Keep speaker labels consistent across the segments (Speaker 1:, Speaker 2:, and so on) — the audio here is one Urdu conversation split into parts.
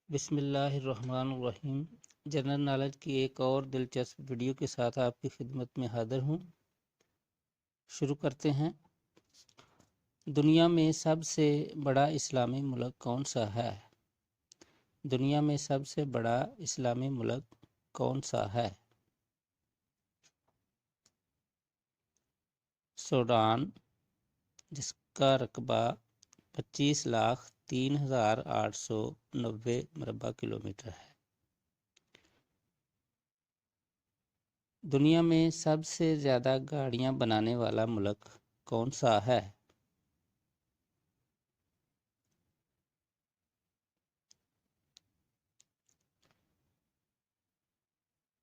Speaker 1: بسم اللہ الرحمن الرحیم۔ جنرل نالج کی ایک اور دلچسپ ویڈیو کے ساتھ آپ کی خدمت میں حاضر ہوں۔ شروع کرتے ہیں۔ دنیا میں سب سے بڑا اسلامی ملک کون سا ہے؟ دنیا میں سب سے بڑا اسلامی ملک کون سا ہے؟ سوڈان، جس کا رقبہ 25,03,890 مربع کلومیٹر ہے۔ دنیا میں سب سے زیادہ گاڑیاں بنانے والا ملک کون سا ہے؟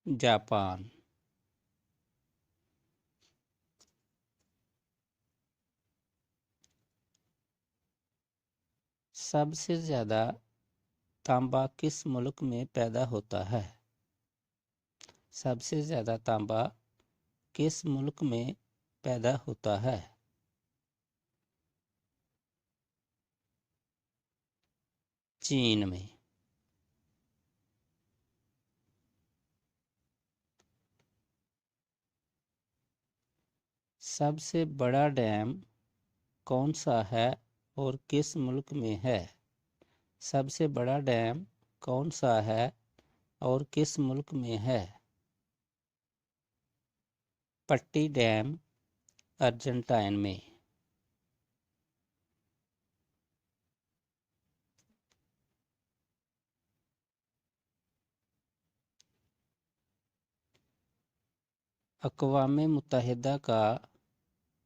Speaker 1: جاپان۔ سب سے زیادہ تانبا کس ملک میں پیدا ہوتا ہے؟ سب سے زیادہ تانبا کس ملک میں پیدا ہوتا ہے؟ چین میں۔ سب سے بڑا ڈیم کون سا ہے اور کس ملک میں ہے؟ سب سے بڑا ڈیم کون سا ہے اور کس ملک میں ہے؟ پٹی ڈیم، ارجنٹائن میں۔ اقوام متحدہ کا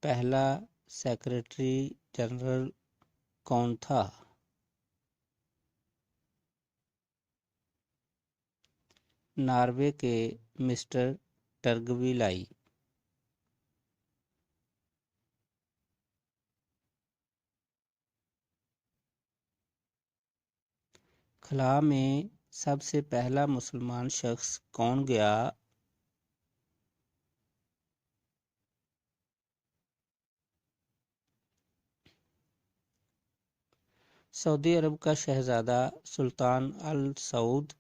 Speaker 1: پہلا سیکریٹری جنرل کون تھا؟ ناروے کے مسٹر ٹرگویلائی۔ خلا میں سب سے پہلا مسلمان شخص کون گیا؟ سعودی عرب کا شہزادہ سلطان السعود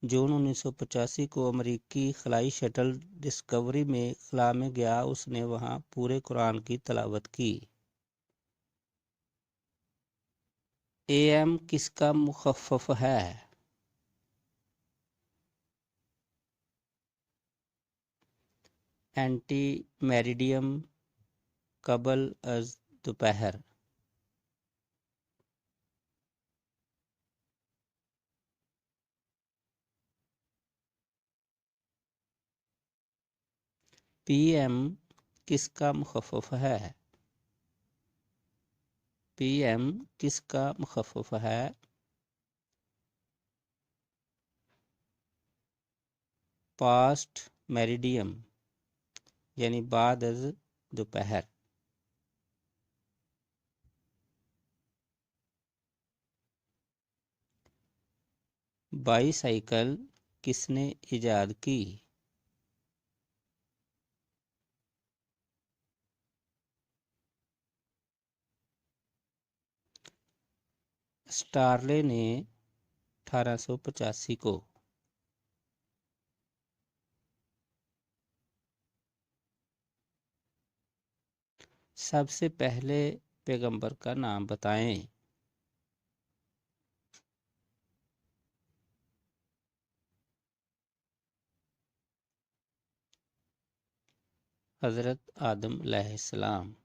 Speaker 1: جون 1985 کو امریکی خلائی شٹل ڈسکوری میں خلا میں گیا۔ اس نے وہاں پورے قرآن کی تلاوت کی۔ AM کس کا مخفف ہے؟ اینٹی میریڈیم، قبل از دوپہر۔ PM کس کا مخفف ہے؟ PM کس کا مخفف ہے؟ پاسٹ میریڈیم، یعنی بعد از دوپہر۔ بائی سائیکل کس نے ایجاد کی؟ اسٹارلے نے 1885 کو۔ سب سے پہلے پیغمبر کا نام بتائیں۔ حضرت آدم علیہ السلام۔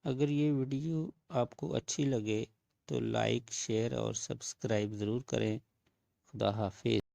Speaker 1: اگر یہ ویڈیو آپ کو اچھی لگے تو لائک، شیئر اور سبسکرائب ضرور کریں۔ خدا حافظ۔